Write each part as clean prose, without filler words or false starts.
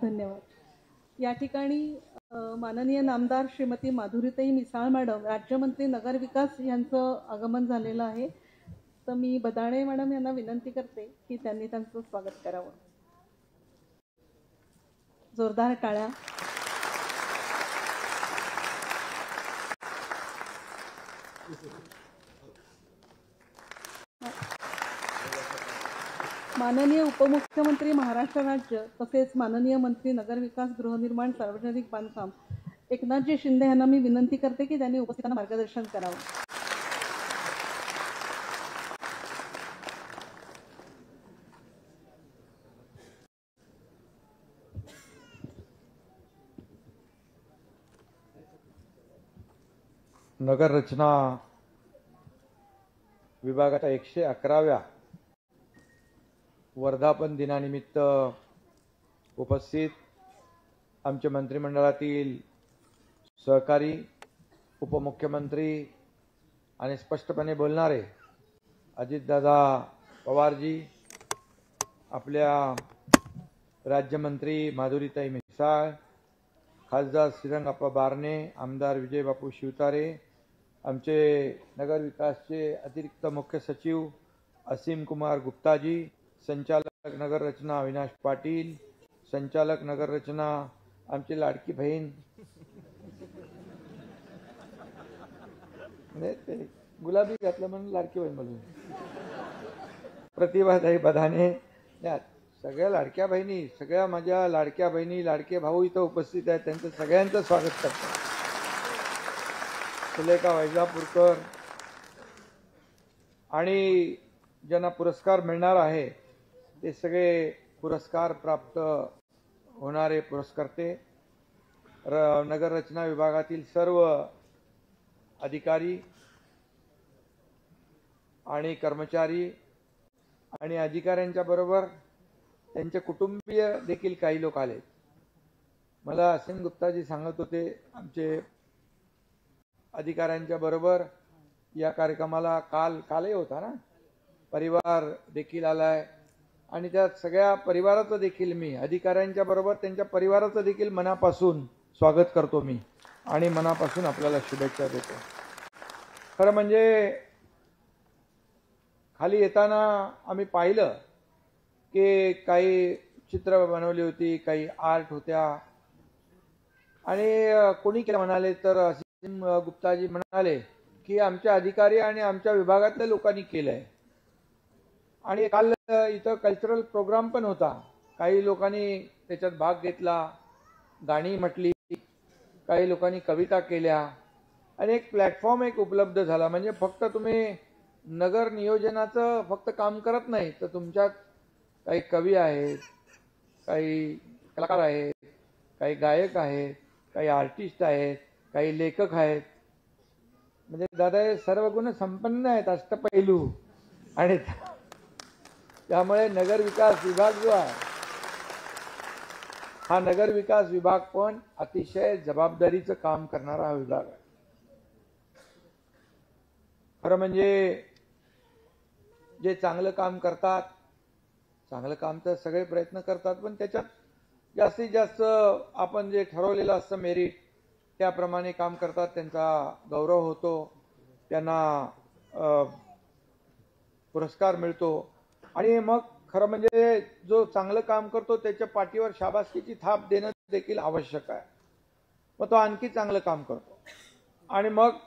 धन्यवाद। या ठिकाणी माननीय नामदार श्रीमती माधुरीताई मिसाळ मॅडम, राज्यमंत्री नगरविकास यांचं आगमन झालेलं आहे। तर मी बदाणे मॅडम यांना विनंती करते की त्यांनी त्यांचं स्वागत करावं। जोरदार टाळ्या। माननीय उपमुख्यमंत्री महाराष्ट्र राज्य तसेच माननीय मंत्री नगरविकास गृहनिर्माण सार्वजनिक बांधकाम एकनाथजी शिंदे यांना मी विनंती करते की त्यांनी उपस्थितांना मार्गदर्शन करावं। नगर रचना विभागाच्या 111व्या वर्धापन दिनानिमित्त उपस्थित आमचे मंत्रिमंडळातील सहकारी, उपमुख्यमंत्री आणि स्पष्टपणे बोलणारे अजितदादा पवारजी, आपल्या राज्यमंत्री माधुरीताई मिसाळ, खासदार श्रीरंगप्पा बारणे, आमदार विजयबापू शिवतारे, आमचे नगर विकासचे अतिरिक्त मुख्य सचिव असीम कुमार गुप्ताजी, संचालक नगर रचना अविनाश पाटील, संचालक नगर रचना आमची लाडकी बहीण गुलाबी घातलं म्हणून लाडकी बहीण बोलून प्रतिभाताई बदाणे, सगळ्या लाडक्या बहिणी, सगळ्या माझ्या लाडक्या बहिणी, लाडके भाऊ इथं उपस्थित आहेत, त्यांचं सगळ्यांचं स्वागत करतो। सुलेखा वैजापूरकर आणि ज्यांना पुरस्कार मिळणार आहे ते सगळे पुरस्कार प्राप्त होणारे पुरस्कर्ते, नगर रचना विभागातील सर्व अधिकारी आणि कर्मचारी आणि अधिकाऱ्यांच्या बरोबर त्यांचे कुटुंबीय देखील काही लोक आले। मला असीम गुप्ताजी सांगत होते आमचे अधिकाऱ्यांच्या बरोबर या कार्यक्रमाला कालही होता ना, परिवार देखील आलाय आणि त्या सगळ्या परिवाराचं देखील मी अधिकाऱ्यांच्या बरोबर त्यांच्या परिवाराचं देखील मनापासून स्वागत करतो मी आणि मनापासून आपल्याला शुभेच्छा देतो। खरं म्हणजे खाली येताना आम्ही पाहिलं की काही चित्र बनवली होती, काही आर्ट होत्या आणि कोणी केलं म्हणाले तर असीम गुप्ताजी म्हणाले की आमच्या अधिकारी आणि आमच्या विभागातल्या लोकांनी केलंय। आणि काल इथं कल्चरल प्रोग्राम पण होता, काही लोकांनी त्याच्यात भाग घेतला, गाणी म्हटली, काही लोकांनी कविता केल्या आणि एक प्लॅटफॉर्म उपलब्ध झाला। म्हणजे फक्त तुम्ही नगर नियोजनाचं फक्त काम करत नाही तर तुमच्यात काही कवी आहेत, काही कलाकार आहेत, काही गायक आहेत, काही आर्टिस्ट आहेत, काही लेखक आहेत, म्हणजे दादा हे सर्व गुण संपन्न आहेत, अष्टपैलू। आणि त्यामुळे नगर विकास विभाग जो आहे हा नगर विकास विभाग पण अतिशय जबाबदारीचं काम करणारा हा विभाग आहे। खरं म्हणजे जे चांगलं काम करतात, चांगलं काम तर सगळे प्रयत्न करतात, पण त्याच्यात जास्तीत जास्त आपण जे ठरवलेलं असतं मेरिट त्याप्रमाणे काम करतात, त्यांचा गौरव होतो, त्यांना पुरस्कार मिळतो आणि मग खरं म्हणजे जो चांगलं काम करतो त्याच्या पाठीवर शाबासकीची थाप देणं देखील आवश्यक आहे। मग तो आणखी चांगलं काम करतो आणि मग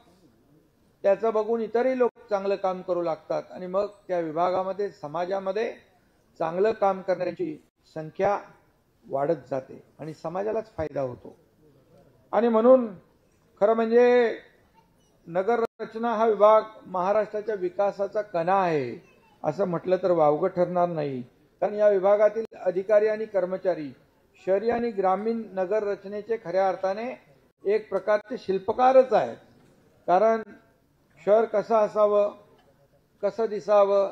त्याचं बघून इतरही लोक चांगलं काम करू लागतात आणि मग त्या विभागामध्ये समाजामध्ये चांगलं काम करण्याची संख्या वाढत जाते आणि समाजालाच फायदा होतो। आणि म्हणून खरं म्हणजे नगर रचना हा विभाग महाराष्ट्राच्या विकासाचा कणा आहे असं म्हटलं तर वावगं ठरणार नाही, कारण या विभागातील अधिकारी आणि कर्मचारी शहरी आणि ग्रामीण नगर रचनेचे खऱ्या अर्थाने एक प्रकारचे शिल्पकारच आहेत। कारण शहर कसं असावं, कसं दिसावं,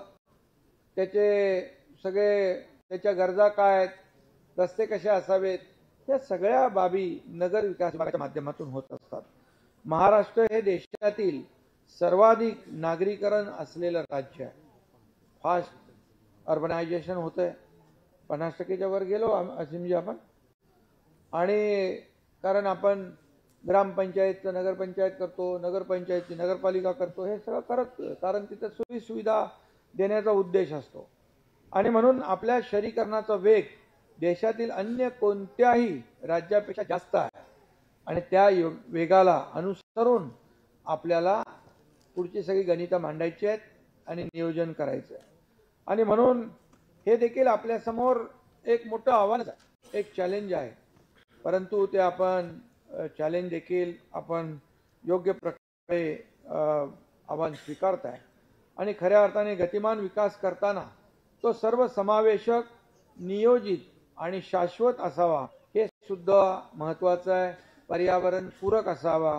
त्याचे सगळे त्याच्या गरजा काय आहेत, रस्ते कसे असावेत, या सगळ्या बाबी नगर विकास विभागाच्या माध्यमातून होत असतात। महाराष्ट्र हे देशातील सर्वाधिक नागरीकरण असलेलं राज्य आहे। फास्ट अर्बनायझेशन होतंय, 50%च्या वर गेलो असीमजी आपण, आणि कारण आपण ग्रामपंचायतचं नगरपंचायत करतो, नगरपंचायतची नगरपालिका करतो, हे सगळं करत कारण तिथे सोयी सुविधा देण्याचा उद्देश असतो. आणि म्हणून आपल्या शहरीकरणाचा वेग देशातील अन्य कोणत्याही राज्यापेक्षा जास्त आहे आणि त्या वेगाला अनुसरून आपल्याला पुढची सगळी गणितं मांडायची आहेत आणि नियोजन करायचं आहे. आणि म्हणून हे देखील आपल्यासमोर एक मोठं आव्हान आहे, एक चॅलेंज आहे. परंतु ते आपण चॅलेंज देखील आपण योग्य प्रकारे आव्हान स्वीकारत आहे आणि खऱ्या अर्थाने गतिमान विकास करताना तो सर्वसमावेशक, नियोजित आणि शाश्वत असावा हे सुद्धा महत्त्वाचं आहे. पर्यावरण पूरक असावा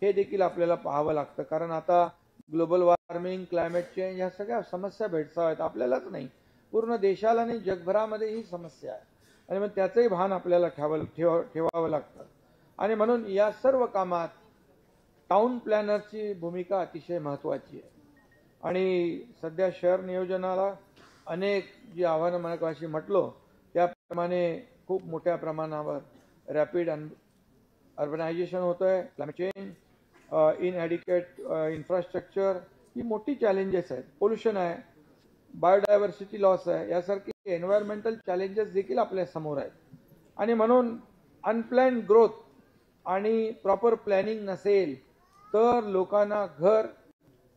हे देखील आपल्याला पाहावं लागतं. कारण आता ग्लोबल वॉर्मिंग, क्लायमेट चेंज ह्या सगळ्या समस्या भेडसावत आपल्यालाच नाही, पूर्ण देशाला नाही जगभरामध्ये ही समस्या आहे आणि मग त्याचंही भान आपल्याला ठेवावं लागतं. आणि म्हणून या सर्व कामात टाउन प्लॅनरची भूमिका अतिशय महत्त्वाची आहे. आणि सध्या शहर नियोजनाला अनेक जी आव्हानं मगाशी म्हटलो त्याप्रमाणे खूप मोठ्या प्रमाणावर रॅपिड अर्बनायझेशन होतंय, क्लायमेट चेंज, इनॲडिक्वेट इन्फ्रास्ट्रक्चर ही मोठी चॅलेंजेस आहेत. पोल्युशन आहे, बायोडायव्हर्सिटी लॉस आहे, यासारखी एन्व्हायरमेंटल चॅलेंजेस देखील आपल्या समोर आहेत. आणि म्हणून अनप्लॅन्ड ग्रोथ आणि प्रॉपर प्लॅनिंग नसेल तर लोकांना घर,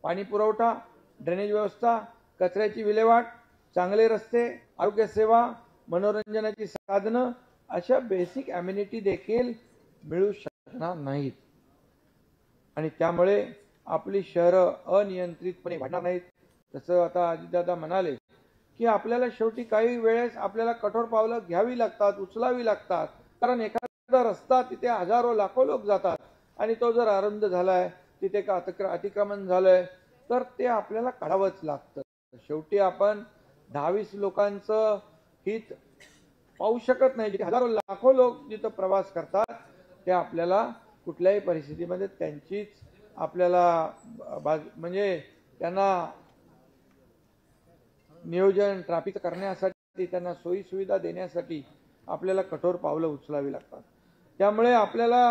पाणी पुरवठा, ड्रेनेज व्यवस्था, कचऱ्याची विल्हेवाट, चांगले रस्ते, आरोग्य सेवा, मनोरंजनाची साधनं अशा बेसिक ॲम्युनिटी देखील मिळू शकणार नाहीत. आणि त्यामुळे आपली शहरं अनियंत्रितपणे वाढणार नाहीत. जसं आता अजितदादा म्हणाले की आपल्याला शेवटी काही वेळेस आपल्याला कठोर पावलं घ्यावी लागतात, उचलावी लागतात. कारण एखादा रस्ता तिथे हजारो लाखो लोक जातात आणि तो जर अरुंद झालाय, तिथे का अतिक्रमण झालंय तर ते आपल्याला काढावंच लागतं. शेवटी आपण 10-20 लोकांचं हित पाहू शकत नाही. जिथे हजारो लाखो लोक जिथं प्रवास करतात ते आपल्याला कुठल्याही परिस्थितीमध्ये त्यांचीच आपल्याला म्हणजे त्यांना नियोजन ट्रॅफिक करण्यासाठी, त्यांना सोयी सुविधा देण्यासाठी आपल्याला कठोर पावलं उचलावी लागतात. त्यामुळे आपल्याला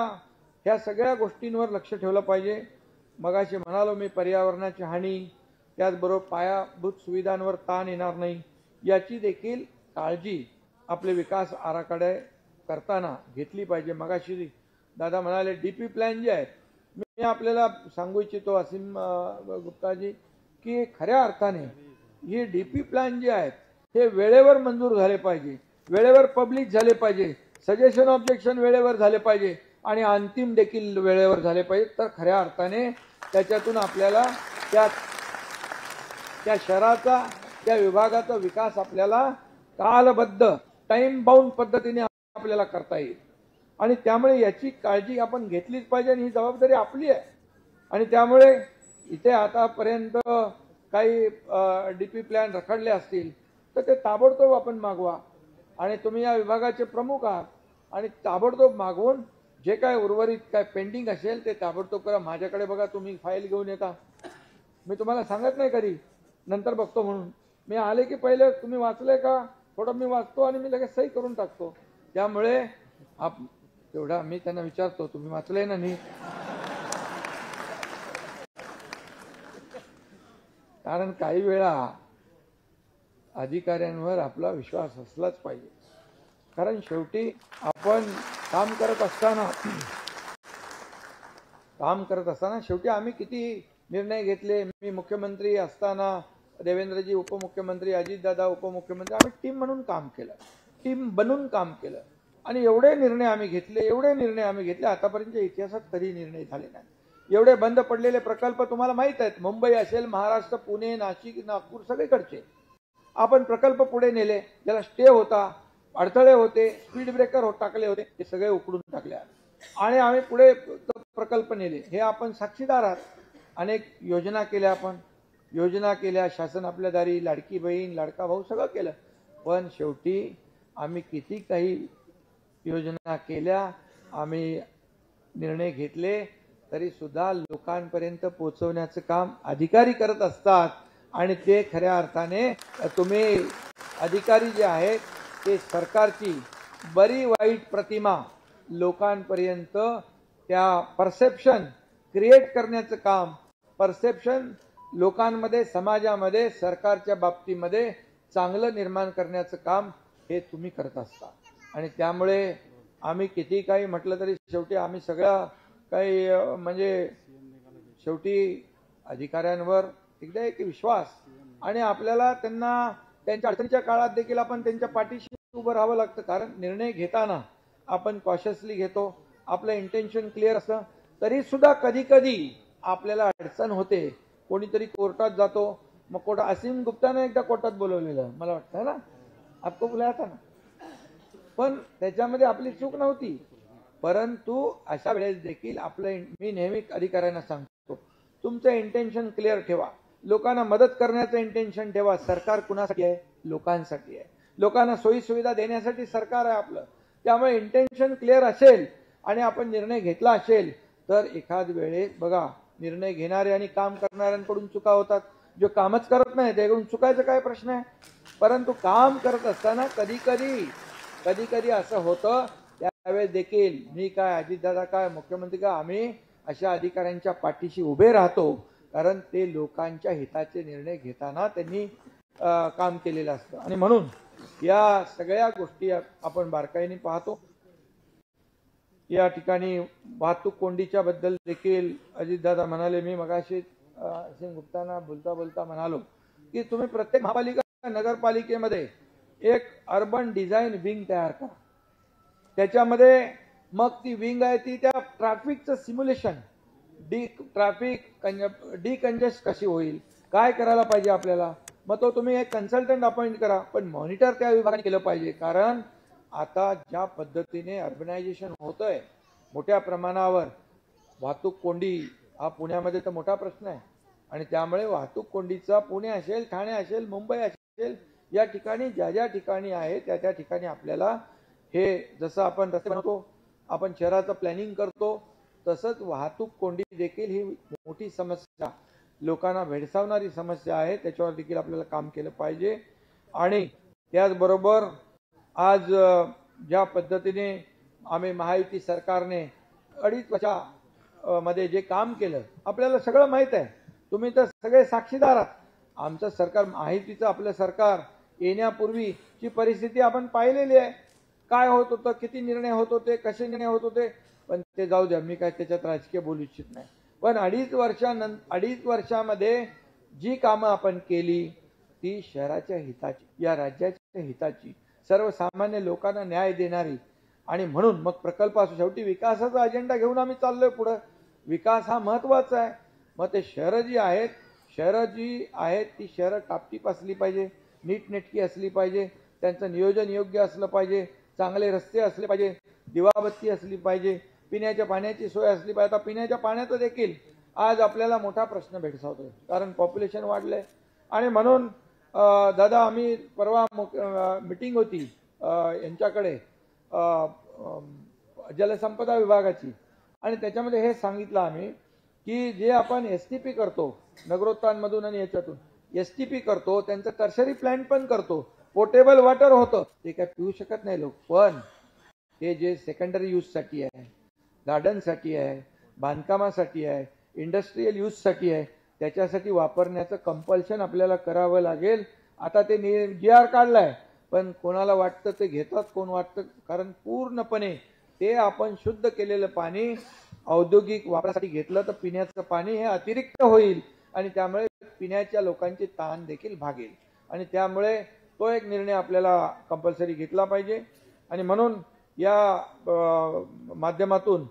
ह्या सगळ्या गोष्टींवर लक्ष ठेवलं पाहिजे. मगाशी म्हणालो मी, पर्यावरणाची हानी, त्याचबरोबर पायाभूत सुविधांवर ताण येणार नाही याची देखील काळजी आपले विकास आराखडे करताना घेतली पाहिजे. मगाशी दादा म्हणाले डीपी प्लॅन जे आहेत, मी आपल्याला सांगू इच्छितो असीम गुप्ताजी की खऱ्या अर्थाने हे डीपी प्लॅन जे आहेत हे वेळेवर मंजूर झाले पाहिजे, वेळेवर पब्लिक झाले पाहिजे, सजेशन ऑब्जेक्शन वेळेवर झाले पाहिजे आणि अंतिम देखील वेळेवर झाले पाहिजे. तर खऱ्या अर्थाने त्याच्यातून आपल्याला त्या शहराचा, त्या विभागाचा विकास आपल्याला कालबद्ध, टाइम बाउंड पद्धतीने आपल्याला करता येईल. आणि त्यामुळे याची काळजी आपण घेतलीच पाहिजे आणि ही जबाबदारी आपली आहे. आणि त्यामुळे इथे आतापर्यंत काही डीपी प्लॅन रखडले असतील तर ते ताबडतोब आपण मागवा. आणि तुम्ही या विभागाचे प्रमुख आहात आणि ताबडतोब मागवून जे काय उर्वरित काय पेंडिंग असेल ते ताबडतोब करा. माझ्याकडे बघा, तुम्ही फाईल घेऊन येता, मी तुम्हाला सांगत नाही कधी नंतर बघतो म्हणून. मी आले की पहिले तुम्ही वाचलंय का थोडं मी वाचतो आणि मी लगेच सही करून टाकतो. त्यामुळे तेवढा मी त्यांना विचारतो तुम्ही वाचलंय ना नीट. कारण काही वेळा अधिकाऱ्यांवर आपला विश्वास असलाच पाहिजे. कारण शेवटी आपण काम करत असताना शेवटी आम्ही किती निर्णय घेतले. मी मुख्यमंत्री असताना, देवेंद्रजी उपमुख्यमंत्री, अजितदादा उपमुख्यमंत्री, आम्ही टीम म्हणून काम केलं, टीम बनून काम केलं आणि एवढे निर्णय आम्ही घेतले आतापर्यंतच्या इतिहासात कधी निर्णय झाले नाही. एवढे बंद पडलेले प्रकल्प तुम्हाला माहित आहेत, मुंबई असेल, महाराष्ट्र, पुणे, नाशिक, नागपूर सगळीकडचे आपण प्रकल्प पुढे नेले. ज्याला स्टे होता, अडथळे होते, स्पीड ब्रेकर टाकले होते, ते सगळे उकडून टाकले आणि आम्ही पुढे प्रकल्प नेले. हे आपण साक्षीदार आहात. अनेक योजना केल्या, आपण योजना केल्या, शासन आपल्या दारी, लाडकी बहीण, लाडका भाऊ सगळं केलं. पण शेवटी आम्ही किती काही योजना केल्या, आम्ही निर्णय घेतले, तरी सुद्धा लोकांपर्यंत पोहोचवण्याचं काम अधिकारी करत असतात. आणि ते खऱ्या अर्थाने तुम्ही अधिकारी जे आहेत ते सरकारची बरी वाईट प्रतिमा लोकांपर्यंत त्या परसेप्शन क्रिएट करण्याचं काम, परसेप्शन लोकांमध्ये समाजामध्ये सरकारच्या बाबतीमध्ये चांगलं निर्माण करण्याचं काम हे तुम्ही करत असता. आणि त्यामुळे आम्ही किती काही म्हटलं तरी शेवटी आम्ही सगळ्या काही म्हणजे शेवटी अधिकाऱ्यांवर एकदा एक विश्वास आणि आपल्याला त्यांना त्यांच्या अडचणीच्या काळात देखील आपण त्यांच्या पाठीशी उभं राहावं लागतं. कारण निर्णय घेताना आपण कॉशियसली घेतो, आपलं इंटेन्शन क्लिअर असतं, तरी सुद्धा कधी कधी आपल्याला अडचण होते. कोणीतरी कोर्टात जातो, मग कोर्ट असीम गुप्ताने एकदा कोर्टात बोलवलेलं मला वाटतं ना, आपको बुलाया था ना, पण त्याच्यामध्ये आपली चूक नव्हती. परंतु अशा वेळेस देखील आपलं मी नेहमी अधिकाऱ्यांना सांगतो, तुमचं इंटेन्शन क्लिअर ठेवा, लोकांना मदत करण्याचं इंटेन्शन ठेवा. सरकार कुणासाठी आहे? लोकांसाठी आहे. लोकांना सोयी सुविधा देण्यासाठी सरकार आहे आपलं. त्यामुळे इंटेन्शन क्लिअर असेल आणि आपण निर्णय घेतला असेल तर एखाद वेळेस बघा, निर्णय घेणारे आणि काम करणाऱ्यांकडून चुका होतात. जो कामच करत नाही त्याकडून चुकायचं काय प्रश्न आहे? परंतु काम करत असताना कधी कधी असं होतं, त्यावेळेस देखील मी काय, अजितदादा काय, मुख्यमंत्री काय, आम्ही अशा अधिकाऱ्यांच्या पाठीशी उभे राहतो. कारण ते लोकांच्या हिताचे निर्णय घेताना त्यांनी काम केलेलं असतं. आणि म्हणून या सगळ्या गोष्टी आपण बारकाईने पाहतो. या ठिकाणी वाहतूक कोंडीच्या बद्दल देखील अजितदादा म्हणाले, मी मगाशी सिंग गुप्तांना बोलता बोलता म्हणालो की तुम्ही प्रत्येक महापालिका नगरपालिकेमध्ये एक अर्बन डिझाईन विंग तयार करा. त्याच्यामध्ये मग ती विंग आहे ती त्या ट्रॅफिकचं सिम्युलेशन, ट्रॅफिक डिकंजेस्ट कशी होईल, काय करायला पाहिजे आपल्याला, मग तो तुम्ही एक कन्सल्टंट अपॉइंट करा, पण मॉनिटर त्या विभागाने केलं पाहिजे. कारण आता ज्या पद्धतीने अर्बनायझेशन होतंय मोठ्या प्रमाणावर, वाहतूक कोंडी हा पुण्यामध्ये तर मोठा प्रश्न आहे. आणि त्यामुळे वाहतूक कोंडीचा पुणे असेल, ठाणे असेल, मुंबई असेल, या ठिकाणी ज्या ज्या ठिकाणी आहे त्या त्या ठिकाणी आपल्याला हे जसं आपण रस्ते बनवतो, आपण शहराचं प्लॅनिंग करतो, तसंच वाहतूक कोंडी देखील ही मोठी समस्या, लोकांना भेडसावणारी समस्या आहे. त्याच्यावर देखील आपल्याला काम केलं पाहिजे. आणि त्याचबरोबर आज ज्या पद्धतीने आम्ही महायुती सरकारने 2.5 वर्षामध्ये जे काम केलं आपल्याला सगळं माहीत आहे. तुम्ही तर सगळे साक्षीदार आहात. आमचं सरकार, महायुतीचं आपलं सरकार येण्यापूर्वीची परिस्थिती आपण पाहिलेली आहे. काय होत होतं, किती निर्णय होत होते, कसे निर्णय होत होते, पण ते जाऊ द्या, मी काय त्याच्यात राजकीय बोलू इच्छित नाही. पण 2.5 वर्षामध्ये जी कामं आपण केली ती शहराच्या हिताची, या राज्याच्या हिताची, सर्वसामान्य लोकांना न्याय देणारी. आणि म्हणून मग प्रकल्प असो, शेवटी विकासाचा अजेंडा घेऊन आम्ही चाललोय पुढे. विकास हा महत्वाचा आहे. मग ते शहरं जी आहेत ती शहरं टापटीप असली पाहिजे, नीटनेटकी असली पाहिजे, त्यांचं नियोजन योग्य असलं पाहिजे, चांगले रस्ते असले पाहिजे, दिवाबत्ती असली पाहिजे, पिण्याच्या पाण्याची सोय असली पाहिजे. आता पिण्याच्या पाण्याचं देखील आज आपल्याला मोठा प्रश्न भेडसावतोय, कारण पॉप्युलेशन वाढलंय. आणि म्हणून दादा, आम्ही परवा मीटिंग होती यांच्याकडे जलसंपदा विभागाची, आणि त्याच्यामध्ये हे सांगितलं आम्ही की जे आपण STP करतो नगरोत्थानमधून आणि याच्यातून STP करतो, त्यांचं टर्शरी प्लांट पण करतो, पोर्टेबल वॉटर होतं, ते काय पिऊ शकत नाही लोक. पण ते जे सेकंडरी यूजसाठी आहे, गार्डनसाठी आहे, बांधकामासाठी आहे, इंडस्ट्रीयल यूजसाठी आहे, त्याच्यासाठी वापरण्याचं कंपल्शन आपल्याला करावं लागेल. आता ते GR काढलाय, पण कोणाला वाटतं ते घेतात, कोण वाटतं, कारण पूर्णपणे ते आपण शुद्ध केलेलं पाणी औद्योगिक वापरासाठी घेतलं तर पिण्याचं पाणी हे अतिरिक्त होईल आणि त्यामुळे पिण्याच्या लोकांची ताण देखील भागेल. आणि त्यामुळे तो एक निर्णय आपल्याला कंपल्सरी घेतला पाहिजे. आणि म्हणून या माध्यमातून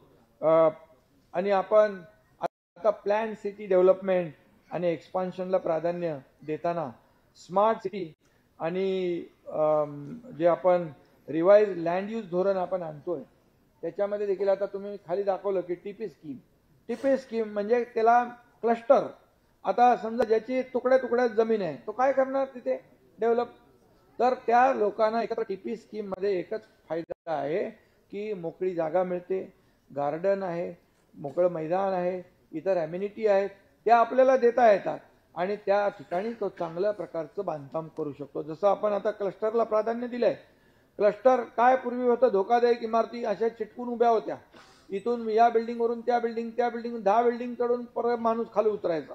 आणि आपण आता प्लॅन सिटी डेव्हलपमेंट आणि एक्सपान्शनला प्राधान्य देताना स्मार्ट सिटी आणि जे आपण रिवाइज लँड यूज धोरण आपण आणतोय, त्याच्यामध्ये देखील आता तुम्ही खाली दाखवलं की टीपी स्कीम म्हणजे त्याला क्लस्टर. आता समजा ज्याची तुकड्यात जमीन आहे तो काय करणार तिथे डेव्हलप, तर त्या लोकांना एकत्र टीपी स्कीम मध्ये एकच फायदा आहे की मोकळी जागा मिळते, गार्डन आहे, मोकळं मैदान आहे, इतर ॲम्युनिटी आहेत, त्या आपल्याला देता येतात आणि त्या ठिकाणी तो चांगल्या प्रकारचं बांधकाम करू शकतो. जसं आपण आता क्लस्टरला प्राधान्य दिलंय, क्लस्टर काय पूर्वी होतं, धोकादायक इमारती अशा चिटकून उभ्या होत्या. इथून या बिल्डिंगवरून त्या बिल्डिंग 10 बिल्डिंग चढून परत माणूस खाली उतरायचा.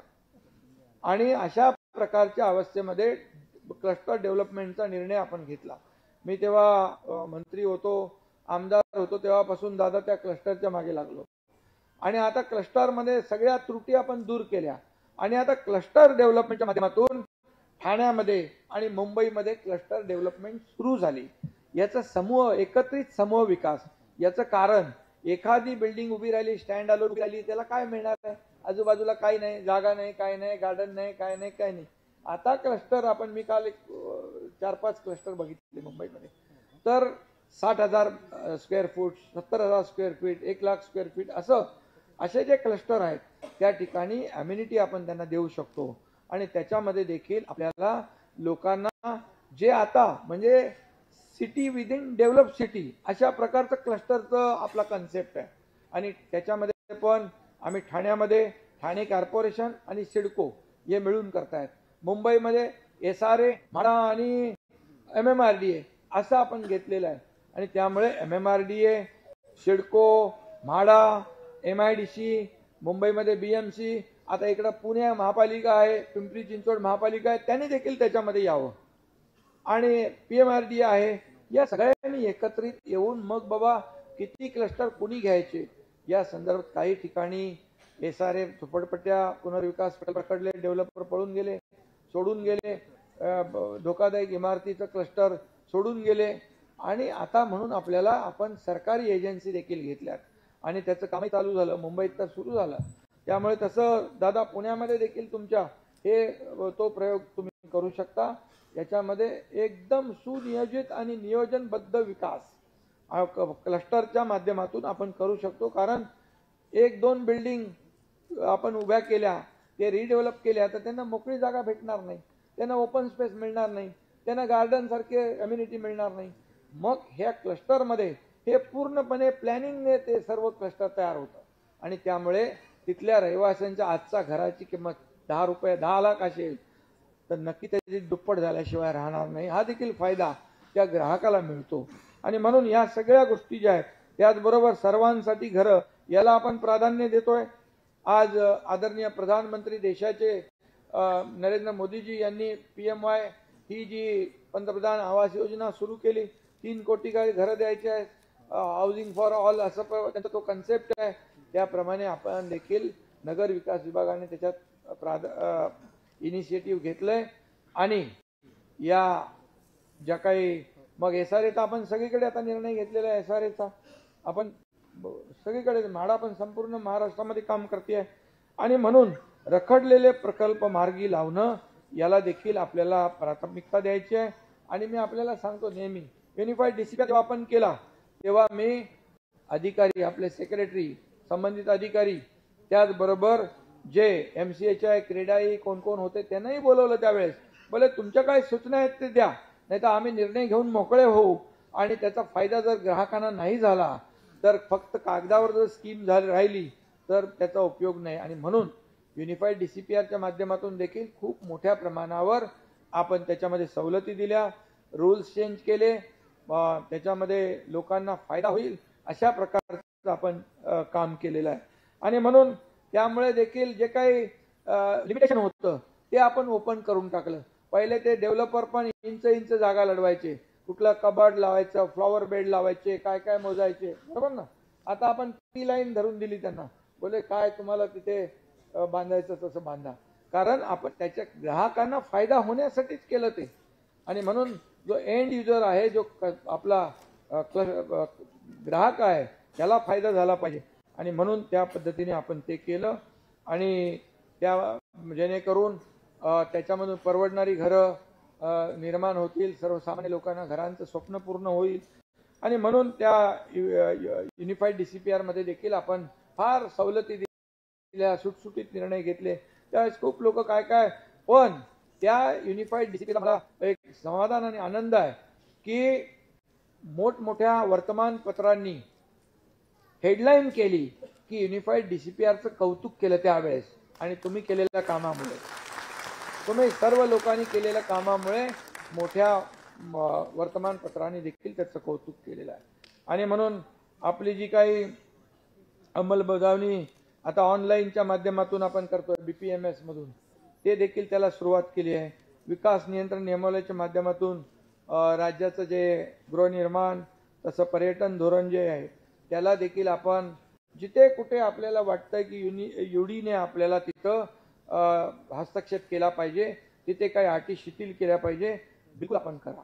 आणि अशा प्रकारच्या अवस्थेमध्ये क्लस्टर डेव्हलपमेंटचा निर्णय आपण घेतला. मी तेव्हा मंत्री होतो, आमदार होतो, तेव्हापासून दादा त्या क्लस्टरच्या मागे लागलो. आणि आता क्लस्टरमध्ये सगळ्या त्रुटी आपण दूर केल्या. आणि आता क्लस्टर डेव्हलपमेंटच्या माध्यमातून ठाण्यामध्ये आणि मुंबईमध्ये क्लस्टर डेव्हलपमेंट सुरू झाली. याचा एकत्रित समूह विकास. याचं कारण, एखादी बिल्डिंग उभी राहिली, स्टँड आलो उभी राहिली, त्याला काय मिळणार आहे? आजूबाजूला काही नाही, जागा नाही, काय नाही, गार्डन नाही, काय नाही, काय नाही. आता क्लस्टर मी काल 4-5 क्लस्टर बघितले मुंबईमध्ये. तर 60,000 square foot, 70,000 square feet, 1,00,000 square feet असे जे क्लस्टर आहेत त्या ठिकाणी अम्युनिटी आपण त्यांना देऊ शकतो. आणि त्याच्यामध्ये देखील आपल्याला लोकांना जे आता म्हणजे सिटी विदिन डेव्हलप सिटी अशा प्रकारचं क्लस्टरचं आपला कन्सेप्ट आहे. आणि त्याच्यामध्ये पण आम्ही ठाण्यामध्ये ठाणे कॉर्पोरेशन आणि सिडको हे मिळून करतायत. मुंबईमध्ये SRA, म्हाडा आणि MMRDA असं आपण घेतलेलं आहे. आणि त्यामुळे MMRDA, सिडको, म्हाडा, MIDC, मुंबईमध्ये BMC, आता इकडं पुणे महापालिका आहे, पिंपरी चिंचवड महापालिका आहे, त्यांनी देखील त्याच्यामध्ये यावं. आणि PMRDA आहे. या सगळ्यांनी एकत्रित येऊन मग बाबा किती क्लस्टर कुणी घ्यायचे या संदर्भात काही ठिकाणी SRA झोपडपट्ट्या पुनर्विकास प्रकल्पाकडले डेव्हलपर पळून गेले, सोडून गेले, धोकादायक इमारतीचं क्लस्टर सोडून गेले. आणि आता म्हणून आपण सरकारी एजन्सी देखील घेतल्यात आणि त्याचं कामही चालू झालं, मुंबईत तर सुरू झालं. त्यामुळे तसं दादा पुण्यामध्ये देखील तुमच्या तो प्रयोग तुम्ही करू शकता. याच्यामध्ये एकदम सुनियोजित आणि नियोजनबद्ध विकास क्लस्टरच्या माध्यमातून आपण करू शकतो. कारण 1-2 बिल्डिंग आपण उभ्या केल्या, ते रिडेव्हलप केल्या, तर त्यांना मोकळी जागा भेटणार नाही, त्यांना ओपन स्पेस मिळणार नाही, त्यांना गार्डन सारखे अम्युनिटी मिळणार नाही. मग ह्या क्लस्टरमध्ये हे पूर्णपणे प्लॅनिंगने ते सर्व क्लस्टर तयार होतं. आणि त्यामुळे तिथल्या रहिवाशांच्या आजचा घराची किंमत 10 रुपये 10 लाख असेल तर नक्की त्याची दुप्पट झाल्याशिवाय राहणार नाही. हा देखील फायदा त्या ग्राहकाला मिळतो. आणि म्हणून या सगळ्या गोष्टी ज्या आहेत त्याचबरोबर सर्वांसाठी घरं याला आपण प्राधान्य देतोय. आज आदरणीय प्रधानमंत्री देशाचे नरेंद्र मोदीजी यांनी PMY ही जी पंतप्रधान आवास योजना सुरू केली, 3 कोटी घरं द्यायचे आहेत, हाऊसिंग फॉर ऑल असं त्यांचा तो कन्सेप्ट आहे. त्याप्रमाणे आपण देखील नगर विकास विभागाने त्याच्यात इनिशिएटिव्ह घेतलंय. आणि या ज्या काही मग SRAचा आपण सगळीकडे आता निर्णय घेतलेला आहे. SRAचा आपण सगळीकडे, म्हाडा पण संपूर्ण महाराष्ट्रामध्ये काम करते आहे. आणि म्हणून रखडलेले प्रकल्प मार्गी लावणं याला देखील आपल्याला प्राथमिकता द्यायची आहे. आणि मी आपल्याला सांगतो नेहमी, युनिफाईड DCP जेव्हा आपण केला तेव्हा मी अधिकारी, आपले सेक्रेटरी, संबंधित अधिकारी, त्याचबरोबर जे MCHI, क्रेडाई कोण होते त्यांनाही बोलवलं. त्यावेळेस बोले तुमच्या काय सूचना आहेत ते द्या, नाही तर आम्ही निर्णय घेऊन मोकळे होऊ. आणि त्याचा फायदा जर ग्राहकांना नाही झाला तर फक्त कागदावर जर स्कीम राहिली तर त्याचा उपयोग नाही. आणि म्हणून युनिफाईड DCPRच्या माध्यमातून देखील खूप मोठ्या प्रमाणावर आपण त्याच्यामध्ये सवलती दिल्या, रूल्स चेंज केले, त्याच्यामध्ये लोकांना फायदा होईल अशा प्रकारचं आपण काम केलेलं आहे. आणि म्हणून त्यामुळे देखील जे काही लिमिटेशन होतं ते आपण ओपन करून टाकलं. पहिले ते डेव्हलपर पण इंच जागा लढवायचे, कुठला कबर्ड लावायचं, फ्लॉवर बेड लावायचे, काय मोजायचे, बरोबर ना. आता आपण ती लाईन धरून दिली त्यांना, बोले काय तुम्हाला तिथे बांधायचं तसं बांधा. कारण आपण त्याच्या ग्राहकांना फायदा होण्यासाठीच केलं ते. आणि म्हणून जो एंड युजर आहे, जो आपला ग्राहक आहे, त्याला फायदा झाला पाहिजे. आणि म्हणून त्या पद्धतीने आपण ते केलं. आणि त्या जेणेकरून त्याच्यामधून परवडणारी घरं निर्माण होतील, सर्वसामान्य लोकांना घरांचं स्वप्न पूर्ण होईल. आणि म्हणून त्या युनिफाईड DCPR मध्ये देखील आपण फार सवलती दिल्या, सुटसुटीत निर्णय घेतले. त्यावेळेस खूप लोक काय पण त्या युनिफाईड DCPR मला एक समाधान आणि आनंद आहे की मोठमोठ्या वर्तमानपत्रांनी हेडलाईन केली की युनिफाईड DCPRचं कौतुक केलं त्यावेळेस. आणि तुम्ही केलेल्या कामामुळे, तुम्ही सर्व लोकांनी केलेल्या कामामुळे मोठ्या वर्तमानपत्रांनी देखील त्याचं कौतुक केलेलं आहे. आणि म्हणून आपली जी काही अंमलबजावणी आता ऑनलाईनच्या माध्यमातून आपण करतोय BPMS मधून, ते देखील त्याला सुरुवात केली आहे. विकास नियंत्रण नियमावलीच्या माध्यमातून राज्याचं जे गृहनिर्माण तसं पर्यटन धोरण जे आहे त्याला देखील आपण जिथे कुठे आपल्याला वाटतंय की युडीने आपल्याला तिथं हस्तक्षेप केला पाहिजे, तिथे काही अटी शिथिल केल्या पाहिजे, बिलकुल आपण करा.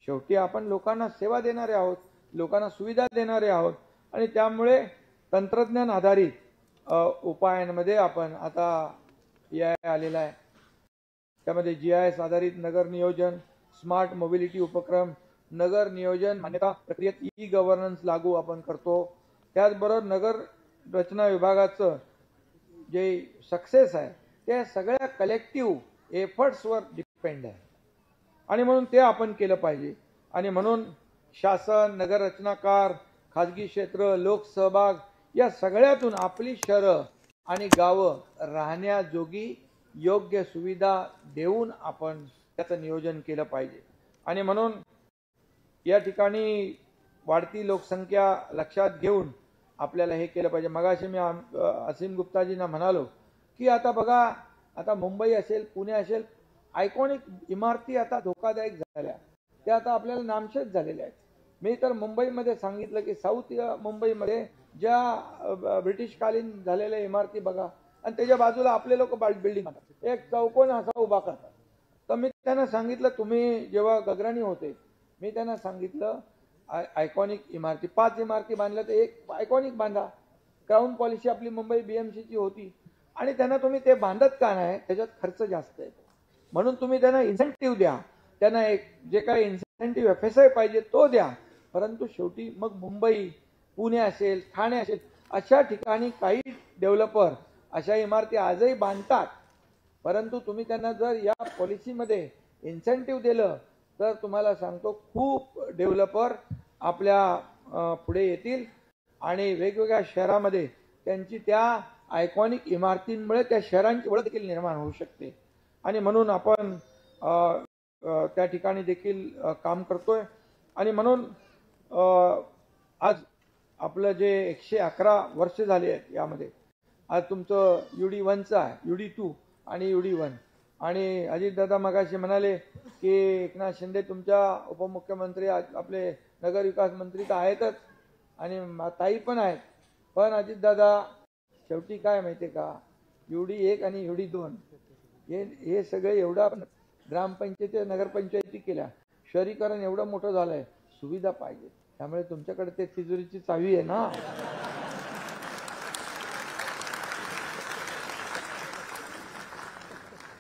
शेवटी आपण लोकांना सेवा देणारे आहोत, लोकांना सुविधा देणारे आहोत आणि त्यामुळे तंत्रज्ञान आधारित उपायांमध्ये आपण आता AI आलेला आहे. त्यामध्ये GIS आधारित नगर नियोजन, स्मार्ट मोबिलिटी उपक्रम, नगर नियोजन मान्यता प्रक्रियेत E-गव्हर्नन्स लागू आपण करतो. त्याचबरोबर नगर रचना विभागाचं जे सक्सेस आहे ते सगळ्या कलेक्टिव्ह एफर्ट्सवर डिपेंड आहे आणि म्हणून ते आपण केलं पाहिजे. आणि म्हणून शासन, नगर रचनाकार, खाजगी क्षेत्र, लोकसहभाग या सगळ्यातून आपली शहरं आणि गावं राहण्याजोगी योग्य सुविधा देऊन आपण त्याचं नियोजन केलं पाहिजे. आणि म्हणून या ठिकाणी वाढती लोकसंख्या लक्षात घेऊन आपल्याला हे केलं पाहिजे. मगाशी मी असीम गुप्ताजींना म्हणालो की आता बघा, आता मुंबई असेल, पुणे असेल, आयकॉनिक इमारती आता धोकादायक झाल्या, त्या आता आपल्याला नामशेष झालेल्या आहेत. मी तर मुंबईमध्ये सांगितलं की साऊथ मुंबईमध्ये ज्या ब्रिटिशकालीन झालेल्या इमारती बघा आणि त्याच्या बाजूला आपले लोक बिल्डिंग एक चौकोन असा उभा करतात. तर मी त्यांना सांगितलं, तुम्ही जेव्हा गगराणी होते मी त्यांना सांगितलं आयकॉनिक इमारती 5 इमारती बांधल्या तर एक आयकॉनिक बांधा. क्राऊन पॉलिसी आपली मुंबई BMCची होती आणि त्यांना तुम्ही ते बांधत का नाही, त्याच्यात खर्च जास्त येतो, म्हणून तुम्ही त्यांना इन्सेंटिव्ह द्या, त्यांना एक जे काही इन्सेंटिव्ह FSI पाहिजे तो द्या. परंतु शेवटी मग मुंबई, पुणे असेल, ठाणे असेल अशा ठिकाणी काही डेव्हलपर अशा इमारती आजही बांधतात, परंतु तुम्ही त्यांना जर या पॉलिसीमध्ये इन्सेंटिव्ह दिलं तर तुम्हाला सांगतो खूप डेव्हलपर आपल्या पुढे येतील आणि वेगवेगळ्या शहरामध्ये त्यांची त्या आयकॉनिक इमारतींमुळे त्या शहरांची ओळख देखील निर्माण होऊ शकते. आणि म्हणून आपण त्या ठिकाणी देखील काम करतोय. आणि म्हणून आज आपलं जे 111 वर्ष झाले आहेत यामध्ये, आज तुमचं UD1चं आहे, UD2 आणि UD1. आणि अजितदादा मगाशी म्हणाले की एकनाथ शिंदे तुमच्या उपमुख्यमंत्री, आपले नगर विकास मंत्री तर आहेतच आणि ताई पण आहेत, पण अजितदादा शेवटी काय माहिती का, UD1 आणि UD2 हे सगळे एवढा ग्रामपंचायती नगरपंचायती केल्या, शहरीकरण एवढं मोठं झालंय, सुविधा पाहिजे. त्यामुळे तुमच्याकडे ते तिजोरीची चावी आहे ना.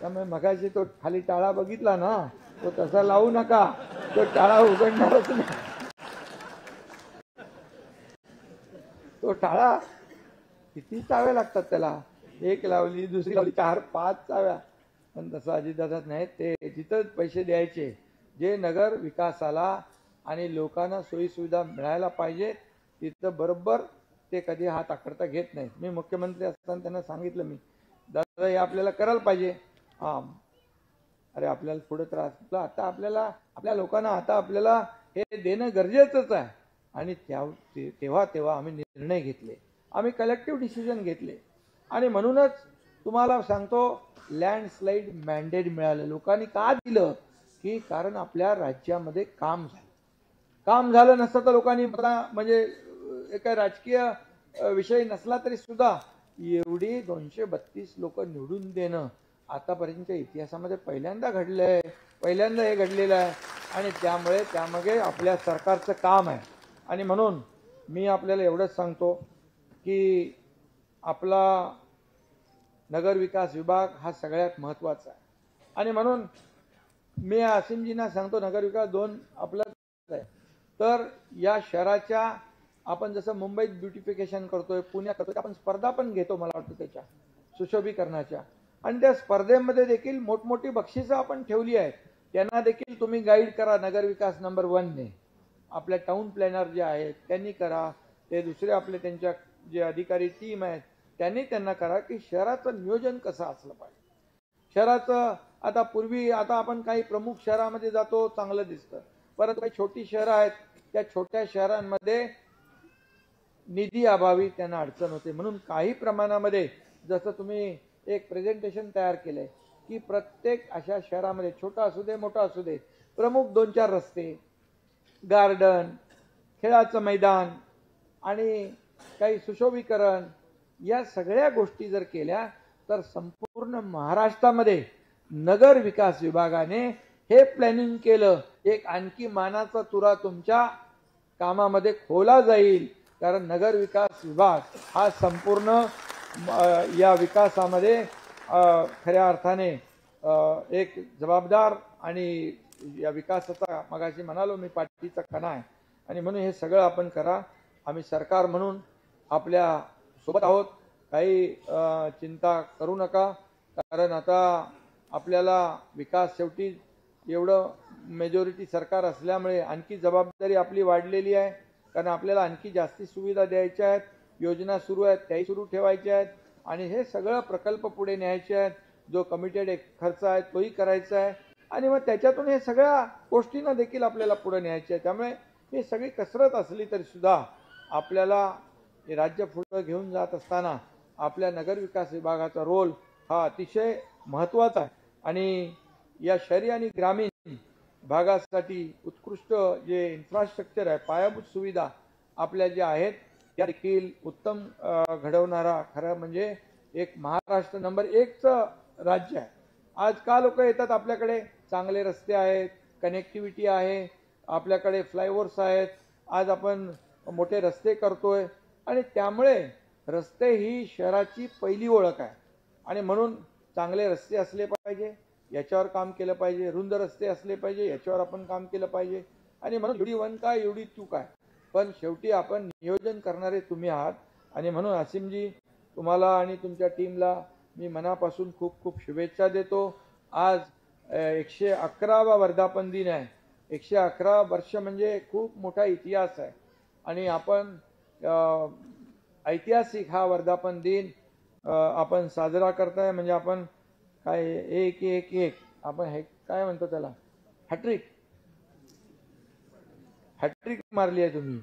त्यामुळे मगाशी तो खाली टाळा बघितला ना, तो तसा लावू नका, तो टाळा उघडणारच नाही. तो टाळा किती चाव्या लागतात त्याला, एक लावली, दुसरी लावली, 4-5 चाव्या. पण तसं अजितदादाच नाही, ते जिथं पैसे द्यायचे जे नगर विकासाला आणि लोकांना सोयी सुविधा मिळायला पाहिजे तिथं बरोबर ते कधी हात आखडता घेत नाहीत. मी मुख्यमंत्री असताना त्यांना सांगितलं, मी दादा हे आपल्याला करायला पाहिजे. अरे आपल्याला पुढे त्रास, आता आपल्याला आपल्या लोकांना आता आपल्याला हे देणं गरजेचंच आहे. आणि तेव्हा आम्ही निर्णय घेतले, आम्ही कलेक्टिव्ह डिसिजन घेतले. आणि म्हणूनच तुम्हाला सांगतो, लँडस्लाईड मॅन्डेट मिळालं. लोकांनी का दिलं की कारण आपल्या राज्यामध्ये काम झालं नसतं तर लोकांनी म्हणजे एका राजकीय विषय नसला तरी सुद्धा एवढी 232 लोक निवडून देणं आतापर्यंतच्या इतिहासामध्ये पहिल्यांदा घडलंय, पहिल्यांदा हे घडलेलं आहे. आणि त्यामुळे त्यामागे आपल्या सरकारचं काम आहे. आणि म्हणून मी आपल्याला एवढंच सांगतो की आपला नगर विकास विभाग हा सगळ्यात महत्त्वाचा आहे. आणि म्हणून मी असीमजींना सांगतो, नगर विकास 2 आपलं आहे, तर या शहराच्या आपण जसं मुंबईत ब्युटिफिकेशन करतोय, पुण्यात करतोय, आपण स्पर्धा पण घेतो मला वाटतं त्याच्या सुशोभीकरणाच्या. आणि त्या स्पर्धेमध्ये देखील मोठमोठी बक्षिसं आपण ठेवली आहेत, त्यांना देखील तुम्ही गाईड करा. नगर विकास नंबर 1ने आपल्या टाउन प्लॅनर जे आहेत त्यांनी करा, ते दुसरे आपले त्यांच्या जे अधिकारी टीम आहेत त्यांनी त्यांना करा की शहराचं नियोजन कसं असलं पाहिजे, शहराचं आता पूर्वी आता आपण काही प्रमुख शहरामध्ये जातो चांगलं दिसतं, परंतु काही छोटी शहरं आहेत त्या छोट्या शहरांमध्ये निधी अभावी त्यांना अडचण होते. म्हणून काही प्रमाणामध्ये जसं तुम्ही एक प्रेझेंटेशन तयार केलंय की प्रत्येक अशा शहरामध्ये छोटा असू दे मोठा असू दे प्रमुख 2-4 रस्ते, गार्डन, खेळाचं मैदान आणि काही सुशोभीकरण या सगळ्या गोष्टी जर केल्या तर संपूर्ण महाराष्ट्रामध्ये नगर विकास विभागाने हे प्लॅनिंग केलं, एक आणखी मानाचा तुरा तुमच्या कामामध्ये खोला जाईल. कारण नगर विकास विभाग हा संपूर्ण या विकासामध्ये खऱ्या अर्थाने एक जबाबदार आणि या विकासाचा मगाशी म्हणालो मी पाठीचा कणा आहे आणि म्हणून हे सगळं आपण करा. आम्ही सरकार म्हणून आपल्या सोबत आहोत, काही चिंता करू नका. कारण आता आपल्याला विकास शेवटी एवढं मेजॉरिटी सरकार असल्यामुळे आणखी जबाबदारी आपली वाढलेली आहे. कारण आपल्याला आणखी जास्ती सुविधा द्यायच्या आहेत, योजना सुरू आहेत त्याही सुरू ठेवायच्या आहेत आणि हे सगळं प्रकल्प पुढे न्यायचे आहेत. जो कमिटेड खर्च आहे तोही करायचा आहे आणि मग त्याच्यातून हे सगळ्या गोष्टींना देखील आपल्याला पुढे न्यायचे आहे. त्यामुळे ही सगळी कसरत असली तरी सुद्धा आपल्याला हे राज्य पुढे घेऊन जात असताना आपल्या नगर विकास विभागाचा रोल हा अतिशय महत्त्वाचा आहे आणि या शहरी आणि ग्रामीण भागासाठी उत्कृष्ट जे इन्फ्रास्ट्रक्चर आहे, पायाभूत सुविधा आपल्या ज्या आहेत त्या देखील उत्तम घडवणारा खरं म्हणजे एक महाराष्ट्र नंबर 1चं राज्य आहे. आज का लोक येतात आपल्याकडे? चांगले रस्ते आहेत, कनेक्टिव्हिटी आहे, आपल्याकडे फ्लायओव्हर्स आहेत, आज आपण मोठे रस्ते करतोय आणि त्यामुळे रस्ते ही शहराची पहिली ओळख आहे आणि म्हणून चांगले रस्ते असले पाहिजे, याच्यावर काम केलं पाहिजे. रुंद रस्ते असले पाहिजे, याच्यावर आपण काम केलं पाहिजे आणि म्हणून एवढी वन काय एवढी तू काय, पण शेवटी आपण नियोजन करणारे तुम्ही आहात आणि म्हणून असीमजी तुम्हाला आणि तुमच्या टीमला मी मनापासून खूप खूप शुभेच्छा देतो. आज 111वा वर्धापन दिन आहे. 111 वर्ष म्हणजे खूप मोठा इतिहास आहे आणि आपण ऐतिहासिक हा वर्धापन दिन आपण साजरा करताय. म्हणजे आपण काय एक आपण हे काय म्हणतो त्याला हॅट्रिक मारली आहे तुम्ही.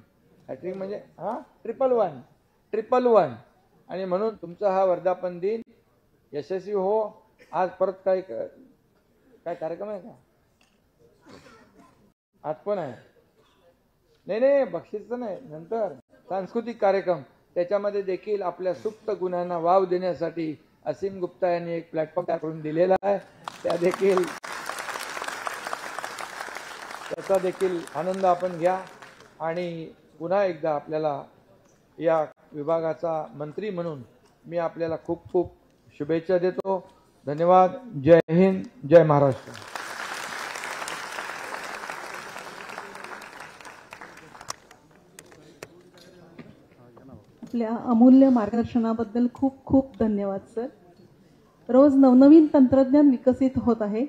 हॅट्रिक म्हणजे ट्रिपल वन आणि म्हणून तुमचा हा वर्धापन दिन यशस्वी हो. आज परत काय कार्यक्रम आहे का? आज पण आहे? नाही बक्षीसचं नाही, नंतर सांस्कृतिक कार्यक्रम. त्याच्यामध्ये देखील आपल्या सुप्त गुणांना वाव देण्यासाठी असीम गुप्ता यांनी एक प्लॅटफॉर्म तयार करून दिलेला आहे. त्याचा देखील आनंद आपण घ्या आणि पुन्हा एकदा आपल्याला या विभागाचा मंत्री म्हणून मी आपल्याला खूप खूप शुभेच्छा देतो. धन्यवाद. जय हिंद, जय महाराष्ट्र. आपल्या अमूल्य मार्गदर्शनाबद्दल खूप खूप धन्यवाद सर. रोज नवनवीन तंत्रज्ञान विकसित होत आहे.